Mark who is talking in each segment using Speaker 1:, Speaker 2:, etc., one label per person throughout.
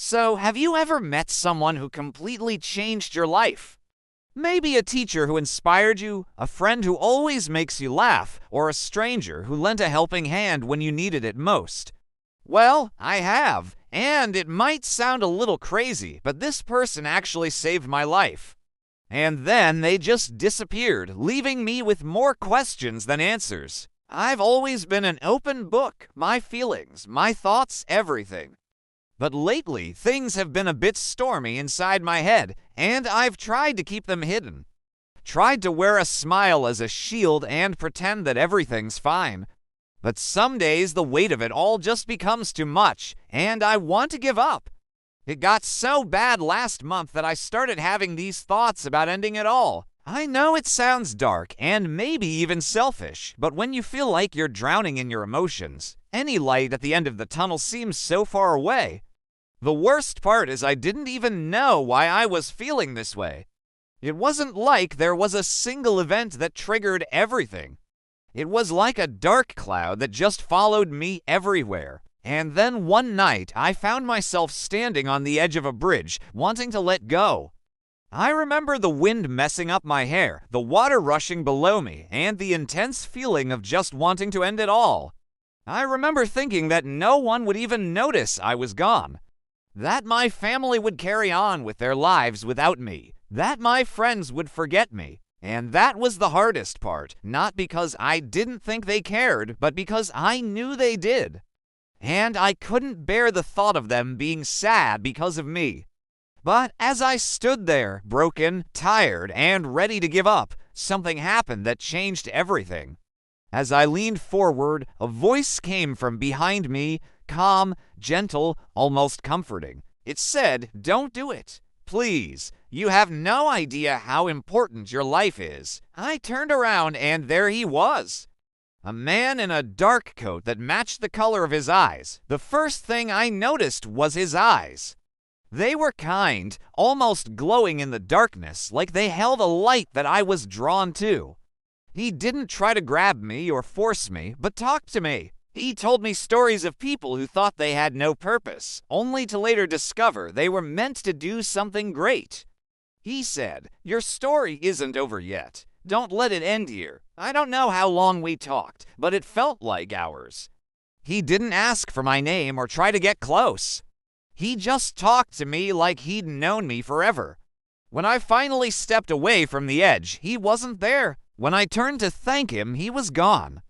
Speaker 1: So, have you ever met someone who completely changed your life? Maybe a teacher who inspired you, a friend who always makes you laugh, or a stranger who lent a helping hand when you needed it most. Well, I have, and it might sound a little crazy, but this person actually saved my life. And then they just disappeared, leaving me with more questions than answers. I've always been an open book, my feelings, my thoughts, everything. But lately, things have been a bit stormy inside my head, and I've tried to keep them hidden. Tried to wear a smile as a shield and pretend that everything's fine. But some days the weight of it all just becomes too much, and I want to give up. It got so bad last month that I started having these thoughts about ending it all. I know it sounds dark and maybe even selfish, but when you feel like you're drowning in your emotions, any light at the end of the tunnel seems so far away. The worst part is I didn't even know why I was feeling this way. It wasn't like there was a single event that triggered everything. It was like a dark cloud that just followed me everywhere. And then one night, I found myself standing on the edge of a bridge, wanting to let go. I remember the wind messing up my hair, the water rushing below me, and the intense feeling of just wanting to end it all. I remember thinking that no one would even notice I was gone. That my family would carry on with their lives without me. That my friends would forget me. And that was the hardest part, not because I didn't think they cared, but because I knew they did. And I couldn't bear the thought of them being sad because of me. But as I stood there, broken, tired, and ready to give up, something happened that changed everything. As I leaned forward, a voice came from behind me, calm, gentle, almost comforting. It said, "Don't do it. Please. You have no idea how important your life is." I turned around and there he was. A man in a dark coat that matched the color of his eyes. The first thing I noticed was his eyes. They were kind, almost glowing in the darkness, like they held a light that I was drawn to. He didn't try to grab me or force me, but talked to me. He told me stories of people who thought they had no purpose, only to later discover they were meant to do something great. He said, "Your story isn't over yet. Don't let it end here." I don't know how long we talked, but it felt like hours. He didn't ask for my name or try to get close. He just talked to me like he'd known me forever. When I finally stepped away from the edge, he wasn't there. When I turned to thank him, he was gone.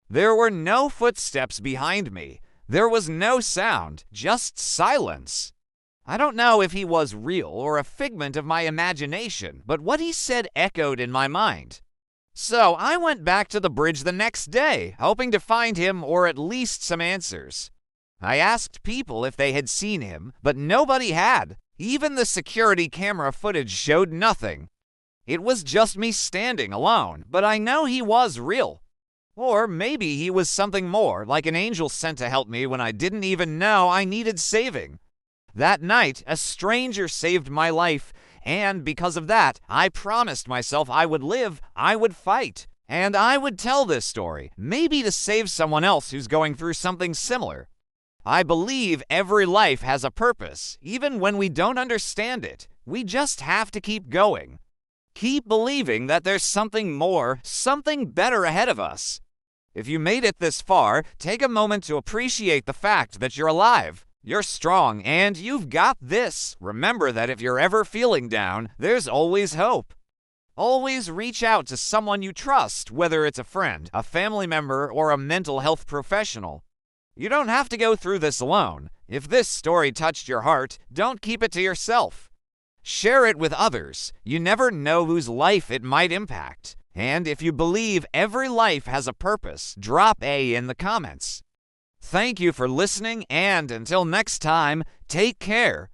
Speaker 1: There were no footsteps behind me. There was no sound, just silence. I don't know if he was real or a figment of my imagination, but what he said echoed in my mind. So I went back to the bridge the next day, hoping to find him or at least some answers. I asked people if they had seen him, but nobody had. Even the security camera footage showed nothing. It was just me standing alone, but I know he was real. Or maybe he was something more, like an angel sent to help me when I didn't even know I needed saving. That night, a stranger saved my life, and because of that, I promised myself I would live, I would fight, and I would tell this story, maybe to save someone else who's going through something similar. I believe every life has a purpose, even when we don't understand it. We just have to keep going. Keep believing that there's something more, something better ahead of us. If you made it this far, take a moment to appreciate the fact that you're alive. You're strong, and you've got this. Remember that if you're ever feeling down, there's always hope. Always reach out to someone you trust, whether it's a friend, a family member, or a mental health professional. You don't have to go through this alone. If this story touched your heart, don't keep it to yourself. Share it with others. You never know whose life it might impact. And if you believe every life has a purpose, drop A in the comments. Thank you for listening, and until next time, take care.